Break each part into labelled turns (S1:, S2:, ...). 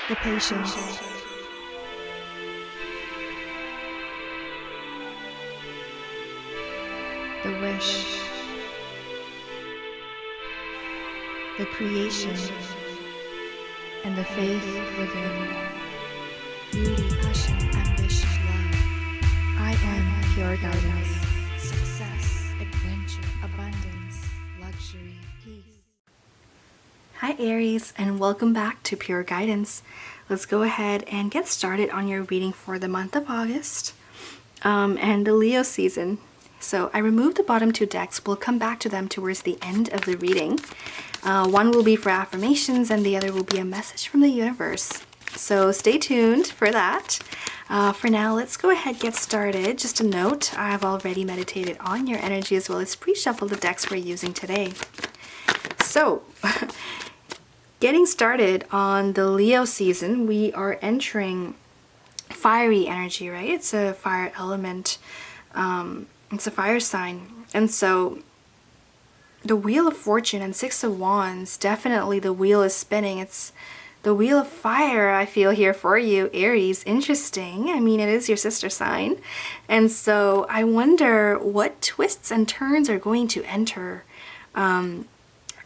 S1: the patience, the wish, the creation, and the faith within. Beauty, passion, ambition, love. I am pure guidance. Success, adventure, abundance, luxury, peace. Hi Aries, and welcome back to Pure Guidance. Let's go ahead and get started on your reading for the month of August and the Leo season. So I removed the bottom two decks. We'll come back to them towards the end of the reading. One will be for affirmations and the other will be a message from the universe. So stay tuned for that. For now, let's go ahead and get started. Just a note, I have already meditated on your energy as well as pre-shuffled the decks we're using today. So, getting started on the Leo season, we are entering fiery energy, right? It's a fire element. It's a fire sign. And so the Wheel of Fortune and Six of Wands, definitely the wheel is spinning. It's the Wheel of Fire, I feel here for you, Aries. Interesting. I mean, it is your sister sign. And so I wonder what twists and turns are going to enter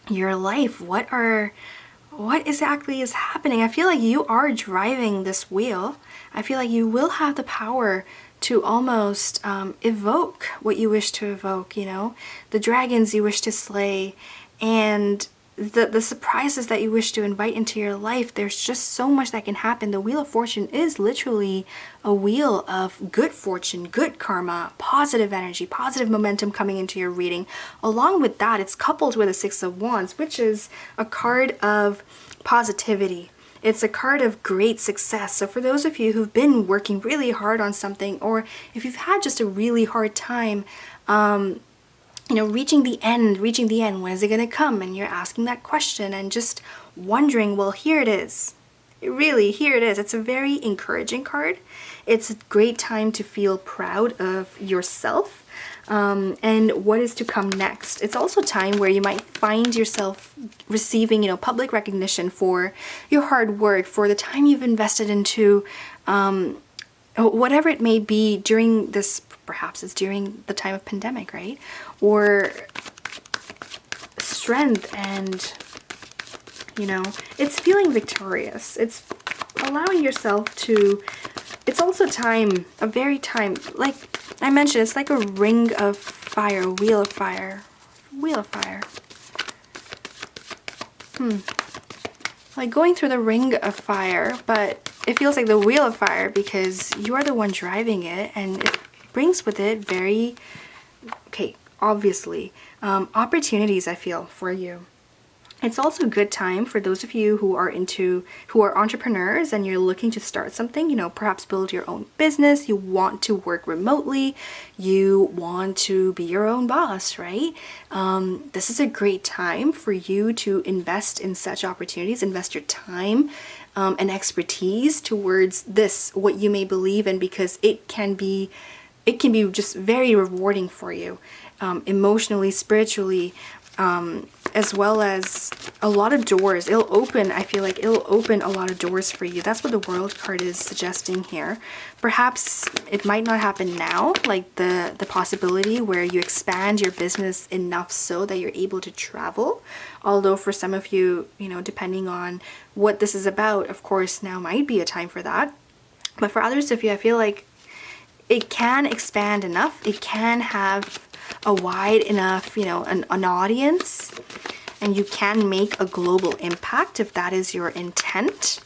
S1: your life. What exactly is happening? I feel like you are driving this wheel. I feel like you will have the power to almost evoke what you wish to evoke, you know, the dragons you wish to slay, and the surprises that you wish to invite into your life. There's just so much that can happen. The Wheel of Fortune is literally a wheel of good fortune, good karma, positive energy, positive momentum coming into your reading. Along with that, it's coupled with a Six of Wands, which is a card of positivity. It's a card of great success. So for those of you who've been working really hard on something, or if you've had just a really hard time, you know, reaching the end, when is it going to come? And you're asking that question and just wondering, well, here it is. Really, here it is. It's a very encouraging card. It's a great time to feel proud of yourself and what is to come next. It's also a time where you might find yourself receiving, you know, public recognition for your hard work, for the time you've invested into whatever it may be during this. Perhaps it's during the time of pandemic, right? Or strength, and, you know, it's feeling victorious. It's allowing yourself to, it's also time, a very time, like I mentioned, it's like a ring of fire, wheel of fire, wheel of fire. Like going through the ring of fire, but it feels like the wheel of fire because you are the one driving it, and it brings with it very, okay, obviously, opportunities, I feel, for you. It's also a good time for those of you who are entrepreneurs and you're looking to start something, you know, perhaps build your own business, you want to work remotely, you want to be your own boss, right? This is a great time for you to invest in such opportunities, invest your time and expertise towards this, what you may believe in, because it can be just very rewarding for you, emotionally, spiritually, as well as a lot of doors. I feel like it'll open a lot of doors for you. That's what the World card is suggesting here. Perhaps it might not happen now, like the possibility where you expand your business enough so that you're able to travel. Although for some of you, you know, depending on what this is about, of course, now might be a time for that. But for others of you, I feel like it can expand enough. It can have a wide enough, you know, an audience, and you can make a global impact if that is your intent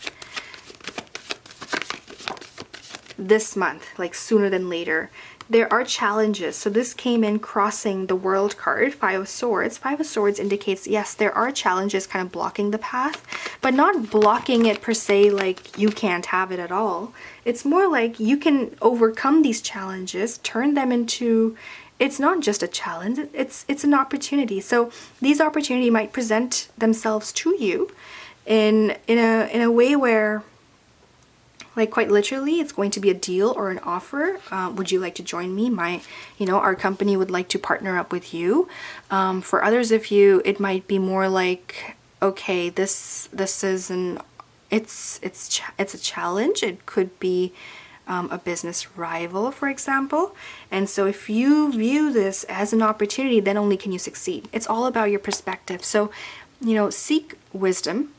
S1: this month, like sooner than later. There are challenges. So this came in crossing the World card, Five of Swords. Five of Swords indicates, yes, there are challenges kind of blocking the path, but not blocking it per se like you can't have it at all. It's more like you can overcome these challenges, turn them into, it's not just a challenge, it's an opportunity. So these opportunities might present themselves to you in a way where, like, quite literally, it's going to be a deal or an offer. Would you like to join me? Our company would like to partner up with you. For others of you, it might be more like, okay, this is an it's a challenge. It could be a business rival, for example. And so if you view this as an opportunity, then only can you succeed. It's all about your perspective. So, seek wisdom,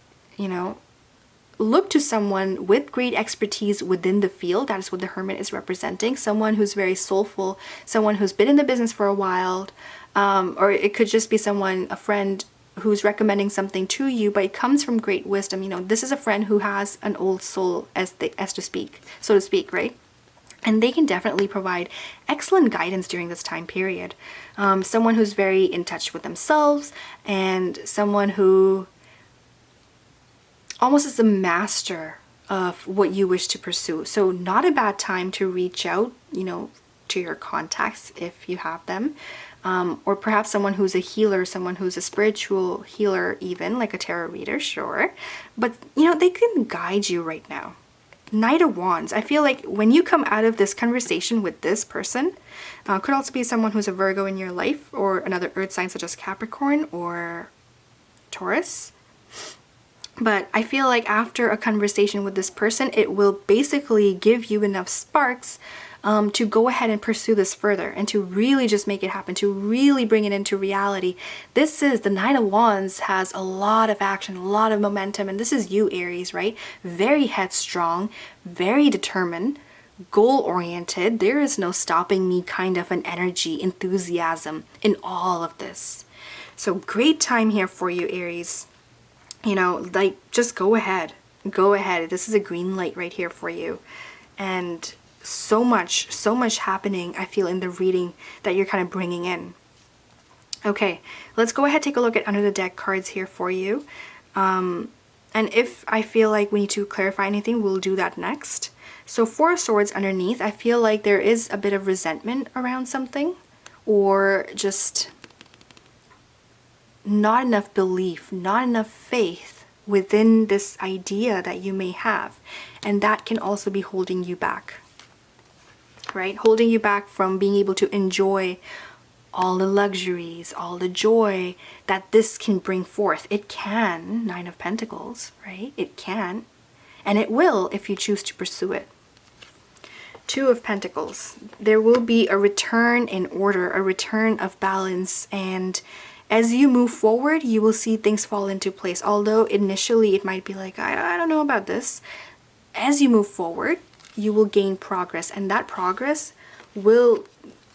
S1: look to someone with great expertise within the field. That is what the Hermit is representing. Someone who's very soulful, someone who's been in the business for a while, or it could just be someone, a friend who's recommending something to you, but it comes from great wisdom. This is a friend who has an old soul, so to speak, right? And they can definitely provide excellent guidance during this time period. Someone who's very in touch with themselves, and someone who almost is a master of what you wish to pursue. So not a bad time to reach out, to your contacts if you have them. Or perhaps someone who's a healer, someone who's a spiritual healer, even like a tarot reader, sure. But, they can guide you right now. Knight of Wands. I feel like when you come out of this conversation with this person, could also be someone who's a Virgo in your life, or another earth sign such as Capricorn or Taurus. But I feel like after a conversation with this person, it will basically give you enough sparks to go ahead and pursue this further, and to really just make it happen, to really bring it into reality. This is the Knight of Wands, has a lot of action, a lot of momentum, and this is you, Aries, right? Very headstrong, very determined, goal-oriented. There is no stopping me kind of an energy, enthusiasm in all of this. So great time here for you, Aries. Just go ahead. Go ahead. This is a green light right here for you. And so much happening, I feel, in the reading that you're kind of bringing in. Okay, let's go ahead, take a look at under the deck cards here for you. And if I feel like we need to clarify anything, we'll do that next. So 4 of Swords underneath, I feel like there is a bit of resentment around something, or just not enough belief, not enough faith within this idea that you may have. And that can also be holding you back, right? Holding you back from being able to enjoy all the luxuries, all the joy that this can bring forth. It can, 9 of Pentacles, right? It can, and it will if you choose to pursue it. 2 of Pentacles. There will be a return in order, a return of balance, and as you move forward, you will see things fall into place. Although initially it might be like, I don't know about this. As you move forward, you will gain progress, and that progress will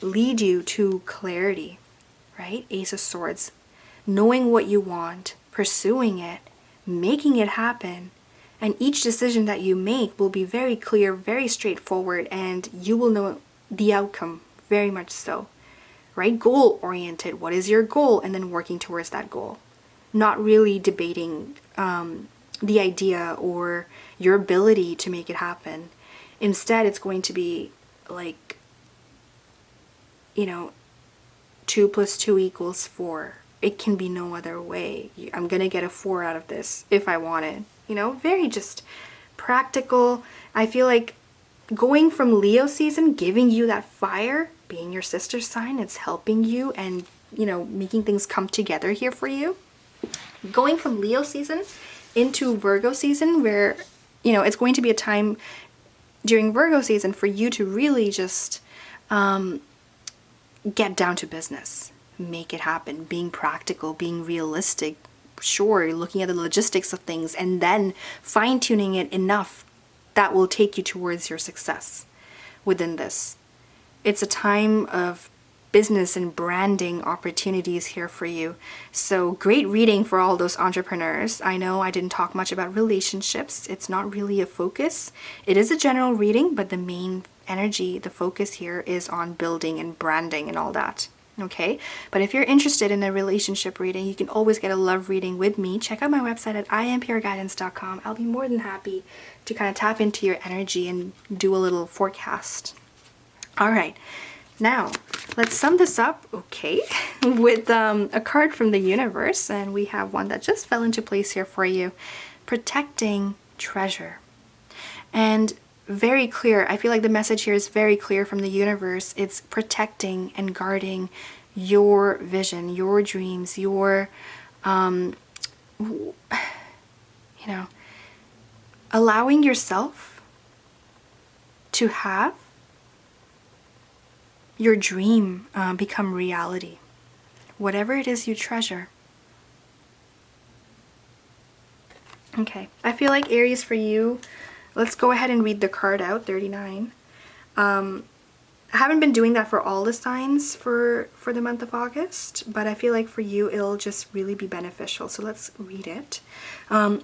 S1: lead you to clarity, right? Ace of Swords. Knowing what you want, pursuing it, making it happen, and each decision that you make will be very clear, very straightforward, and you will know the outcome very much so. Right? Goal-oriented. What is your goal? And then working towards that goal. Not really debating the idea or your ability to make it happen. Instead, it's going to be like, 2 + 2 = 4. It can be no other way. I'm going to get a 4 out of this if I want it. Very just practical. I feel like going from Leo season, giving you that fire, being your sister sign, it's helping you and, making things come together here for you. Going from Leo season into Virgo season, where, it's going to be a time during Virgo season for you to really just get down to business, make it happen, being practical, being realistic, sure, looking at the logistics of things, and then fine-tuning it enough that will take you towards your success within this. It's a time of business and branding opportunities here for you. So great reading for all those entrepreneurs. I know I didn't talk much about relationships. It's not really a focus. It is a general reading, but the main energy, the focus here is on building and branding and all that. Okay, but if you're interested in a relationship reading, you can always get a love reading with me. Check out my website at IamPureGuidance.com. I'll be more than happy to kind of tap into your energy and do a little forecast. All right, now let's sum this up, okay, with a card from the universe, and we have one that just fell into place here for you. Protecting treasure. And very clear. I feel like the message here is very clear from the universe. It's protecting and guarding your vision, your dreams, your, allowing yourself to have your dream become reality. Whatever it is you treasure. Okay, I feel like Aries for you, let's go ahead and read the card out, 39. I haven't been doing that for all the signs for the month of August, but I feel like for you it'll just really be beneficial. So let's read it.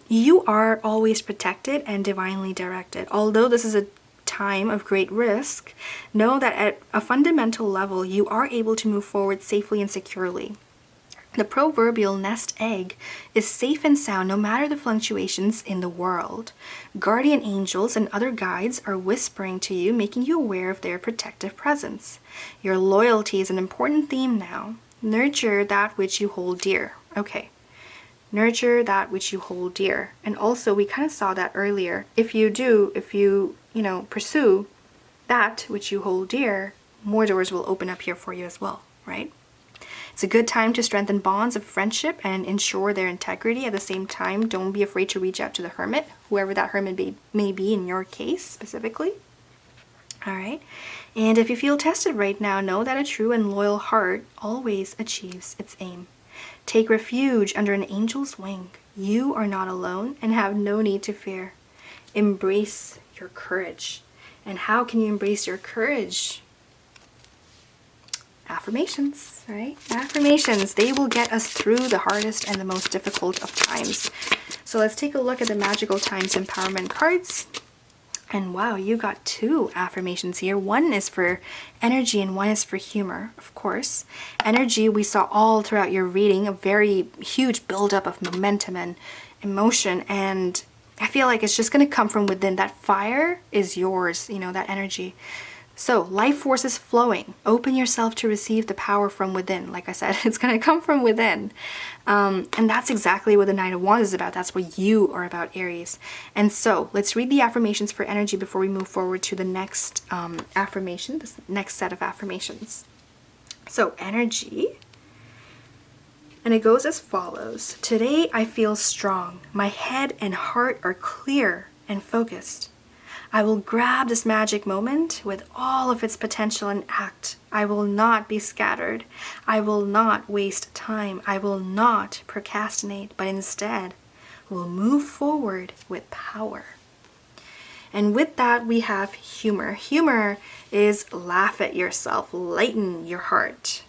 S1: You are always protected and divinely directed. Although this is a time of great risk, know that at a fundamental level you are able to move forward safely and securely. The proverbial nest egg is safe and sound no matter the fluctuations in the world. Guardian angels and other guides are whispering to you, making you aware of their protective presence. Your loyalty is an important theme now. Nurture that which you hold dear. Okay. Nurture that which you hold dear. And also, we kind of saw that earlier. If you pursue that which you hold dear, more doors will open up here for you as well, right? It's a good time to strengthen bonds of friendship and ensure their integrity. At the same time, don't be afraid to reach out to the hermit, whoever that hermit may be in your case specifically. All right. And if you feel tested right now, know that a true and loyal heart always achieves its aim. Take refuge under an angel's wing. You are not alone and have no need to fear. Embrace your courage. And how can you embrace your courage? Affirmations, right? Affirmations, they will get us through the hardest and the most difficult of times. So let's take a look at the Magical Times Empowerment cards. And wow, you got 2 affirmations here. One is for energy and one is for humor, of course. Energy, we saw all throughout your reading, a very huge buildup of momentum and emotion. And I feel like it's just going to come from within. That fire is yours, that energy. So, life force is flowing. Open yourself to receive the power from within. Like I said, it's going to come from within. And that's exactly what the Knight of Wands is about. That's what you are about, Aries. And so, let's read the affirmations for energy before we move forward to the next affirmation, this next set of affirmations. So, energy. And it goes as follows. Today, I feel strong. My head and heart are clear and focused. I will grab this magic moment with all of its potential and act. I will not be scattered. I will not waste time. I will not procrastinate, but instead will move forward with power. And with that, we have humor. Humor is laugh at yourself, lighten your heart.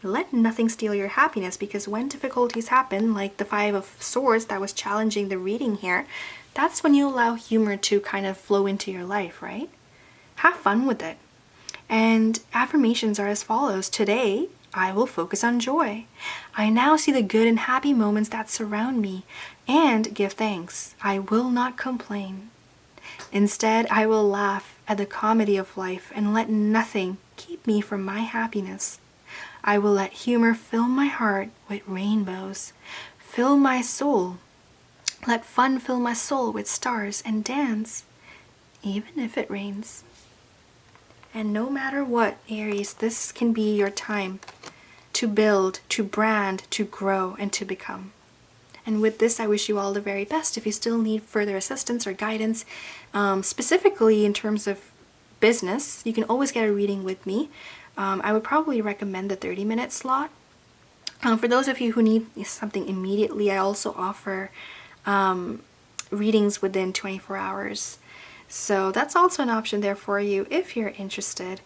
S1: Let nothing steal your happiness, because when difficulties happen, like the 5 of Swords that was challenging the reading here, that's when you allow humor to kind of flow into your life, right? Have fun with it. And affirmations are as follows. Today, I will focus on joy. I now see the good and happy moments that surround me and give thanks. I will not complain. Instead, I will laugh at the comedy of life and let nothing keep me from my happiness. I will let humor fill my heart with rainbows, fill my soul. Let fun fill my soul with stars and dance, even if it rains. And no matter what, Aries, this can be your time to build, to brand, to grow, and to become. And with this, I wish you all the very best. If you still need further assistance or guidance, specifically in terms of business, you can always get a reading with me. I would probably recommend the 30-minute slot. For those of you who need something immediately, I also offer readings within 24 hours. So that's also an option there for you if you're interested.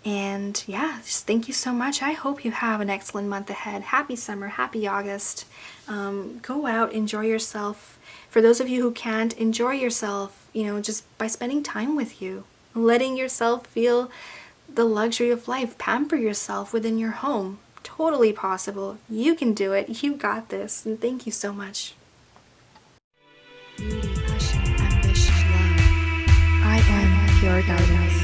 S1: And yeah, just thank you so much. I hope you have an excellent month ahead. Happy summer, happy August. Go out, enjoy yourself. For those of you who can't, enjoy yourself, just by spending time with you. Letting yourself feel the luxury of life. Pamper yourself within your home. Totally possible. You can do it. You got this. And thank you so much.
S2: Beauty, passion, ambition, love. I am pure guidance.